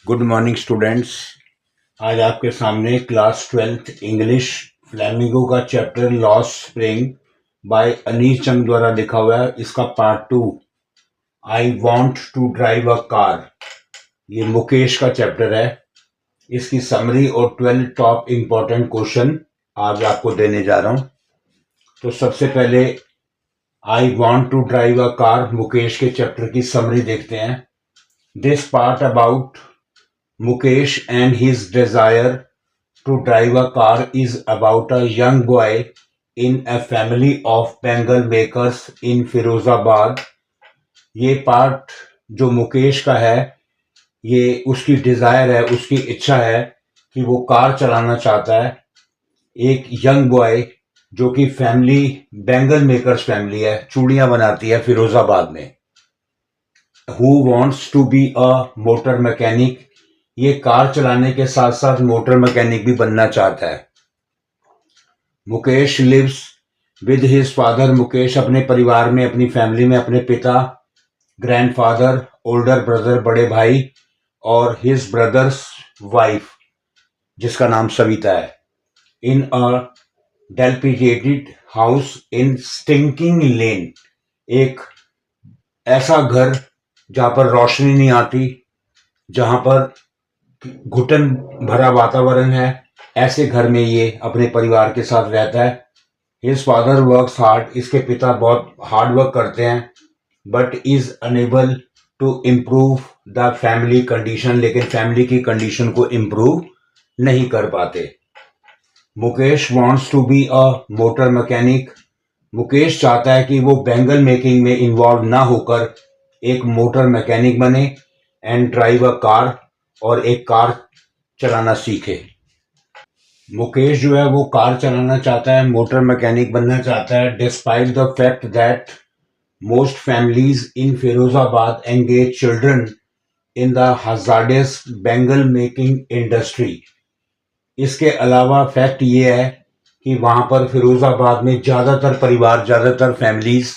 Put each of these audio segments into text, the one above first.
Good morning students. आज आपके सामने क्लास 12th इंग्लिश फ्लैमिंगो का chapter Lost Spring by Anish Chand द्वारा लिखा हुआ है। इसका part 2 I want to drive a car, ये मुकेश का चैप्टर है। इसकी समरी और 12 टॉप इंपॉर्टेंट क्वेश्चन आज आपको देने जा रहा हूं। तो सबसे पहले I want to drive a car Mukesh के चैप्टर की समरी देखते हैं। This part about Mukesh and his desire to drive a car is about a young boy in a family of bangle makers in Firozabad. ये part जो मुकेश का है, ये उसकी डिजायर है, उसकी इच्छा है कि वो कार चलाना चाहता है। एक यंग बॉय जो कि फैमिली बैंगल मेकर्स फैमिली है, चूड़ियां बनाती है फिरोजाबाद में। Who wants to be a motor mechanic, ये कार चलाने के साथ साथ मोटर मैकेनिक भी बनना चाहता है। Mukesh lives with his father, Mukesh अपने परिवार में, अपनी फैमिली में अपने पिता, ग्रैंडफादर, ओल्डर ब्रदर बड़े भाई और हिज ब्रदर्स वाइफ जिसका नाम सविता है, इन अ डेल्पिटेटेड हाउस इन स्टिंकिंग लेन, एक ऐसा घर जहां पर रोशनी नहीं आती, जहां पर घुटन भरा वातावरण है, ऐसे घर में ये अपने परिवार के साथ रहता है। हिज फादर वर्क्स हार्ड, इसके पिता बहुत हार्ड वर्क करते हैं, but is unable to improve the family condition, लेकिन फैमिली की कंडीशन को इम्प्रूव नहीं कर पाते। Mukesh wants to be a motor mechanic, Mukesh चाहता है कि वो बैंगल मेकिंग में इन्वॉल्व ना होकर एक मोटर मैकेनिक बने एंड ड्राइव अ कार, और एक कार चलाना सीखे। मुकेश जो है वो कार चलाना चाहता है, मोटर मैकेनिक बनना चाहता है, despite the fact that most families in Firozabad engage children in the hazardous bangle making industry. इसके अलावा फैक्ट ये है कि वहां पर फिरोजाबाद में ज्यादातर परिवार, ज्यादातर फैमिलीज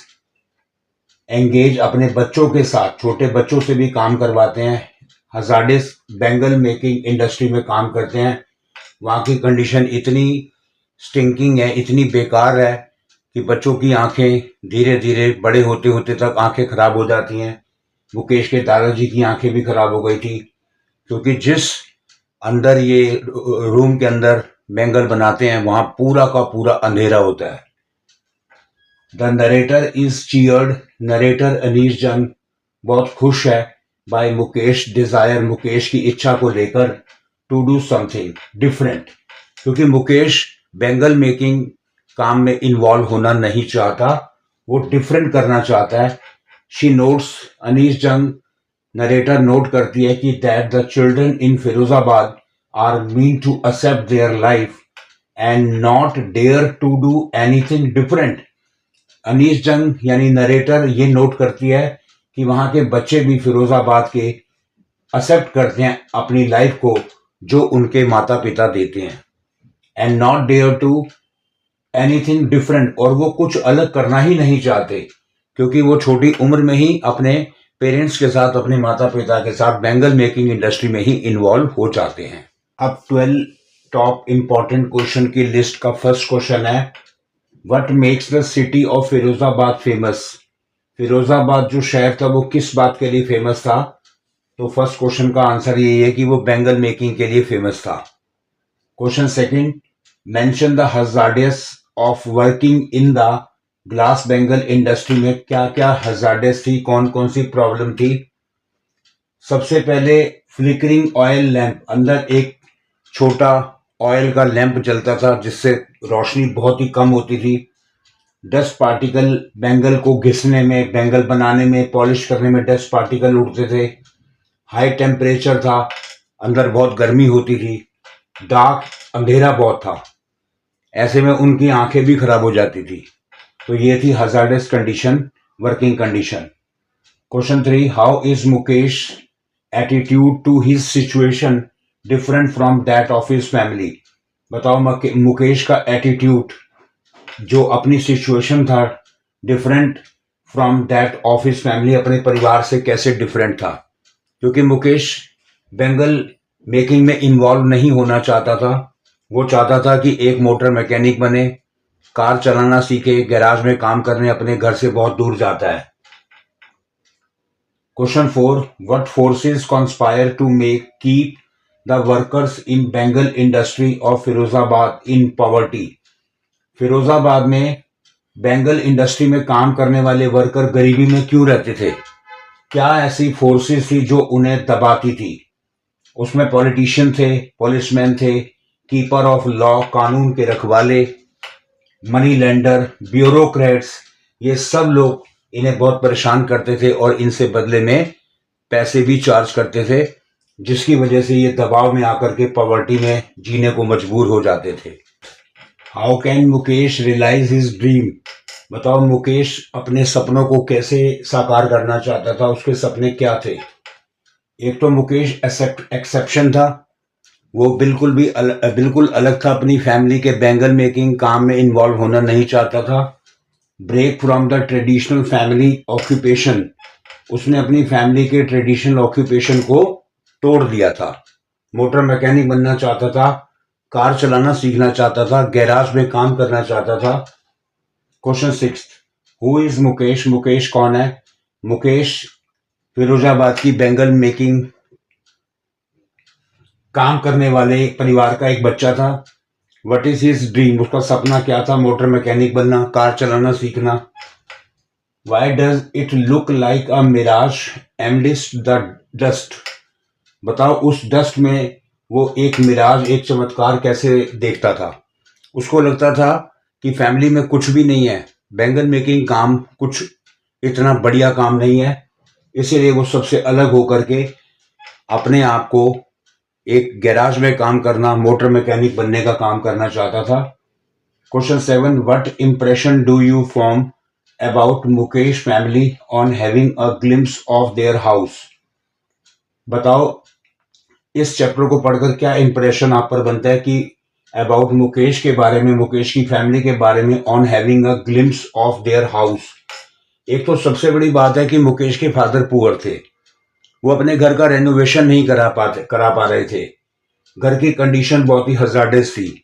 एंगेज अपने बच्चों के साथ, छोटे बच्चों से भी काम करवाते हैं, हजार्डस बैंगल मेकिंग इंडस्ट्री में काम करते हैं। वहाँ की कंडीशन इतनी स्टिंकिंग है, इतनी बेकार है कि बच्चों की आंखें धीरे धीरे बड़े होते होते तक आंखें खराब हो जाती हैं। मुकेश के दादाजी की आंखें भी खराब हो गई थी, क्योंकि जिस अंदर ये रूम के अंदर बैंगल बनाते हैं वहां पूरा का पूरा अंधेरा होता है। The narrator is cheered, narrator Anish जंग बहुत खुश है बाय मुकेश डिजायर, मुकेश की इच्छा को लेकर, टू डू समथिंग डिफरेंट, क्योंकि मुकेश बैंगल मेकिंग काम में इन्वॉल्व होना नहीं चाहता, वो डिफरेंट करना चाहता है। शी नोट्स, अनीश जंग नरेटर नोट करती है कि that the children in Firozabad are mean to accept their life and not dare to do anything different. Anees Jung यानी नरेटर ये नोट करती है कि वहां के बच्चे भी फिरोजाबाद के एक्सेप्ट करते हैं अपनी लाइफ को जो उनके माता पिता देते हैं, and not dare to anything different, और वो कुछ अलग करना ही नहीं चाहते, क्योंकि वो छोटी उम्र में ही अपने पेरेंट्स के साथ, अपने माता पिता के साथ बैंगल मेकिंग इंडस्ट्री में ही इन्वॉल्व हो जाते हैं। अब 12 टॉप इंपॉर्टेंट क्वेश्चन की लिस्ट का फर्स्ट क्वेश्चन है, what makes the city of Firozabad famous. Firozabad जो शहर था वो किस बात के लिए फेमस था? तो फर्स्ट क्वेश्चन का आंसर यही है कि वो बैंगल मेकिंग के लिए फेमस था। Question second, mention the hazardous of working in the glass bangle industry में क्या क्या हजार्डस थी, कौन कौन सी प्रॉब्लम थी। सबसे पहले फ्लिकरिंग ऑयल लैंप, अंदर एक छोटा ऑयल का लैंप जलता था जिससे रोशनी बहुत ही कम होती थी। डस्ट पार्टिकल बैंगल को घिसने में, बैंगल बनाने में, पॉलिश करने में डस्ट पार्टिकल उड़ते थे। हाई टेम्परेचर था, अंदर बहुत गर्मी होती थी। डार्क, अंधेरा बहुत था, ऐसे में उनकी आंखें भी खराब हो जाती थी। तो ये थी hazardous condition, working condition. Question 3, how is Mukesh attitude to his situation different from that of his family. बताओ मुकेश का एटीट्यूड जो अपनी सिचुएशन था, different from that of his family, अपने परिवार से कैसे डिफरेंट था। क्योंकि मुकेश बैंगल मेकिंग में इन्वॉल्व नहीं होना चाहता था। वो चाहता था कि एक मोटर मैकेनिक बने, कार चलाना सीखे, गैराज में काम करने अपने घर से बहुत दूर जाता है। Question 4, what forces conspire to make keep the workers in bangle industry of Firozabad in poverty. Firozabad में बेंगल इंडस्ट्री में काम करने वाले वर्कर गरीबी में क्यों रहते थे? क्या ऐसी फोर्सेस थी जो उन्हें दबाती थी? उसमें पॉलिटिशियन थे, पुलिसमैन थे, कीपर ऑफ लॉ, कानून के रखवाले, मनी लेंडर, ब्यूरोक्रेट्स, ये सब लोग इन्हें बहुत परेशान करते थे और इनसे बदले में पैसे भी चार्ज करते थे, जिसकी वजह से ये दबाव में आकर के पॉवर्टी में जीने को मजबूर हो जाते थे। How can Mukesh realise his dream. बताओ मुकेश अपने सपनों को कैसे साकार करना चाहता था, उसके सपने क्या थे? एक तो मुकेश एक्सेप्शन था, वो बिल्कुल अलग था अपनी फैमिली के, बैंगल मेकिंग काम में इन्वॉल्व होना नहीं चाहता था। Break from the traditional family occupation, उसने अपनी फैमिली के ट्रेडिशनल ऑक्यूपेशन को तोड़ दिया था। मोटर मैकेनिक बनना चाहता था, कार चलाना सीखना चाहता था, गैराज में काम करना चाहता था। Question 6, who is Mukesh. Mukesh कौन है? मुकेश फिरोजाबाद की बैंगल मेकिंग काम करने वाले परिवार का एक बच्चा था। व्हाट इज हिज ड्रीम, उसका सपना क्या था? मोटर मैकेनिक बनना, कार चलाना सीखना। Why does it look like a mirage amidst the dust. बताओ उस डस्ट में वो एक मिराज, एक चमत्कार कैसे देखता था? उसको लगता था कि फैमिली में कुछ भी नहीं है, बैंगन मेकिंग काम कुछ इतना बढ़िया काम नहीं है, इसीलिए वो सबसे अलग होकर के अपने आप को एक गैराज में काम करना, मोटर मैकेनिक बनने का काम करना चाहता था। Question 7, what impression do you form about Mukesh family on having a glimpse of their house. बताओ इस चैप्टर को पढ़कर क्या इंप्रेशन आप पर बनता है कि अबाउट मुकेश के बारे में, मुकेश की फैमिली के बारे में, on having a glimpse of their house. एक तो सबसे बड़ी बात है कि मुकेश के फादर पुअर थे, वो अपने घर का रेनोवेशन नहीं करा पा रहे थे, घर की कंडीशन बहुत ही हजार्डस थी,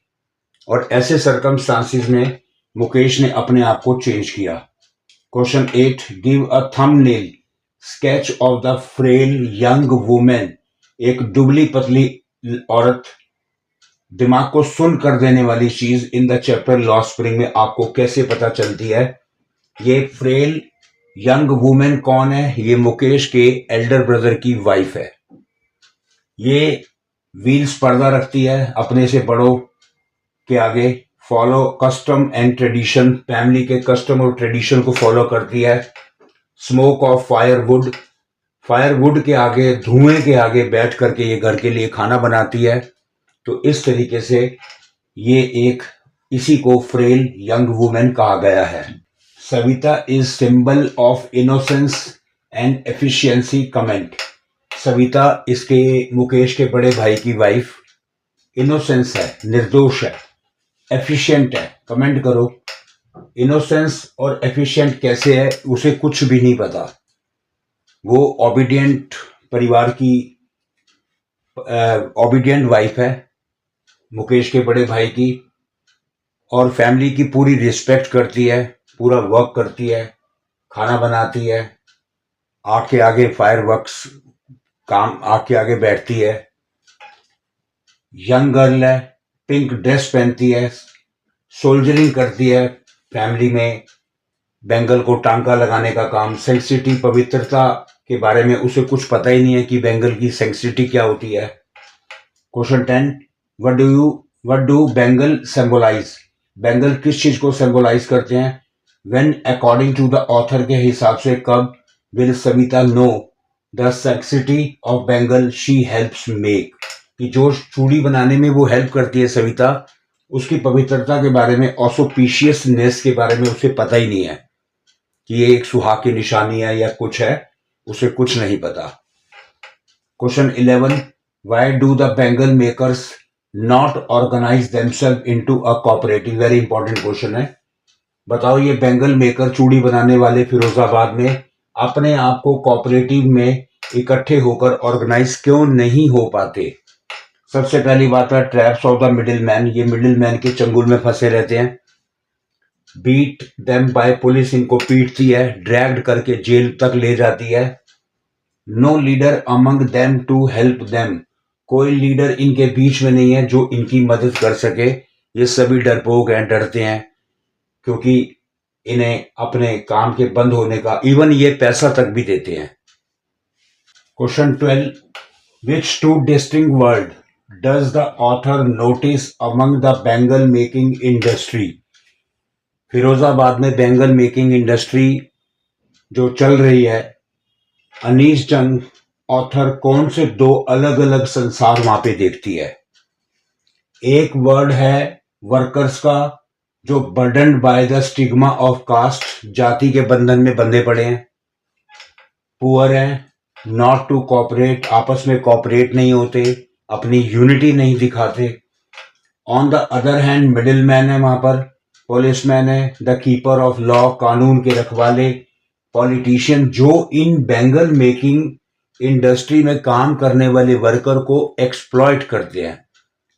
और ऐसे सर्कमस्टांसिस में मुकेश ने अपने आप को चेंज किया। Question 8, give a thumbnail sketch of the frail young women. एक दुबली पतली औरत, दिमाग को सुन कर देने वाली चीज in the chapter law spring में आपको कैसे पता चलती है? ये फ्रेल यंग वुमेन कौन है? ये मुकेश के एल्डर ब्रदर की वाइफ है। ये व्हील्स पर्दा रखती है अपने से बड़ों के आगे, follow custom and tradition, family के कस्टम और ट्रेडिशन को फॉलो करती है। स्मोक ऑफ फायरवुड के आगे, धुएं के आगे बैठ करके ये घर के लिए खाना बनाती है। तो इस तरीके से ये एक, इसी को फ्रेल यंग वुमेन कहा गया है। Savita is symbol of innocence and efficiency comment. Savita इसके मुकेश के बड़े भाई की वाइफ, इनोसेंस है, निर्दोष है, एफिशिएंट है। कमेंट करो इनोसेंस और एफिशिएंट कैसे है, उसे कुछ भी नहीं पता। वो ओबीडियंट परिवार की ओबीडियंट वाइफ है मुकेश के बड़े भाई की, और फैमिली की पूरी रिस्पेक्ट करती है, पूरा वर्क करती है, खाना बनाती है, आग के आगे फायरवर्क्स काम, आग के आगे बैठती है। यंग गर्ल है, पिंक ड्रेस पहनती है, सोल्जरिंग करती है फैमिली में, बैंगल को टांका लगाने का काम। सेंसिटिव, पवित्रता के बारे में उसे कुछ पता ही नहीं है कि बैंगल की सेंसिटिव क्या होती है। Question 10, what do bangle symbolise. Bangle किस चीज को सिंबलाइज करते हैं? When according to the author के हिसाब से कब will Savita know the sensitive of bangle she helps make. कि जो चूड़ी बनाने में वो हेल्प करती है सविता, उसकी पवित्रता के बारे में, ऑसोपिशियसनेस के बारे में उसे पता ही नहीं है कि ये एक सुहाग की निशानी है या कुछ है, उसे कुछ नहीं पता। Question 11, why do the bangle makers not organise themselves into a cooperative. Very important question है। बताओ ये बैंगल मेकर, चूड़ी बनाने वाले फिरोजाबाद में अपने आप को कोऑपरेटिव में इकट्ठे होकर ऑर्गेनाइज क्यों नहीं हो पाते? सबसे पहली बात है traps of the middle man, ये मिडिल मैन के चंगुल में फंसे रहते हैं। बीट देम बाय पुलिस, इनको पीटती है, ड्रैग्ड करके जेल तक ले जाती है। No leader among them to help them, कोई लीडर इनके बीच में नहीं है जो इनकी मदद कर सके। ये सभी डरपोक हैं, डरते हैं, क्योंकि इन्हें अपने काम के बंद होने का इवन ये पैसा तक भी देते हैं। Question 12, which two distinct word does the author notice among the bangle making industry? Firozabad में बैंगल मेकिंग इंडस्ट्री जो चल रही है, अनीस जंग ऑथर कौन से दो अलग अलग संसार वहां पे देखती है? एक वर्ड है वर्कर्स का, जो burdened by the stigma of caste, जाति के बंधन में बंधे पड़े हैं। पुअर है, नॉट टू कॉपरेट, आपस में कॉपरेट नहीं होते, अपनी यूनिटी नहीं दिखाते। On the other hand middle man है वहां पर, पुलिसमैन है, द कीपर ऑफ लॉ, कानून के रखवाले, पॉलिटिशियन, जो इन बैंगल मेकिंग इंडस्ट्री में काम करने वाले वर्कर को एक्सप्लॉइट करते हैं,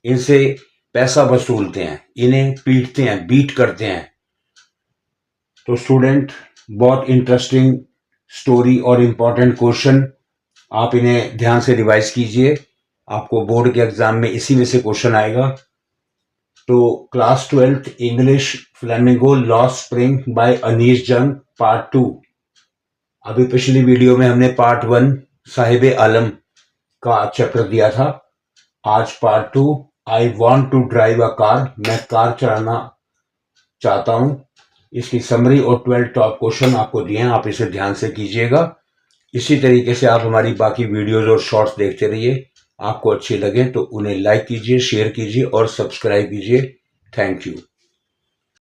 इनसे पैसा वसूलते हैं, इन्हें पीटते हैं, बीट करते हैं। तो स्टूडेंट, बहुत इंटरेस्टिंग स्टोरी और इंपॉर्टेंट क्वेश्चन, आप इन्हें ध्यान से रिवाइज कीजिए, आपको बोर्ड के एग्जाम में इसी में से क्वेश्चन आएगा। तो class 12th English Flamingo Lost Spring by Anees Jung part 2। अभी पिछली वीडियो में हमने पार्ट 1 साहिब आलम का चैप्टर दिया था, आज part 2 I want to drive a car, मैं कार चलाना चाहता हूं। इसकी समरी और 12 टॉप क्वेश्चन आपको दिए हैं, आप इसे ध्यान से कीजिएगा। इसी तरीके से आप हमारी बाकी वीडियोज और शॉर्ट्स देखते रहिए। आपको अच्छे लगे तो उन्हें लाइक कीजिए, शेयर कीजिए और सब्सक्राइब कीजिए। Thank you.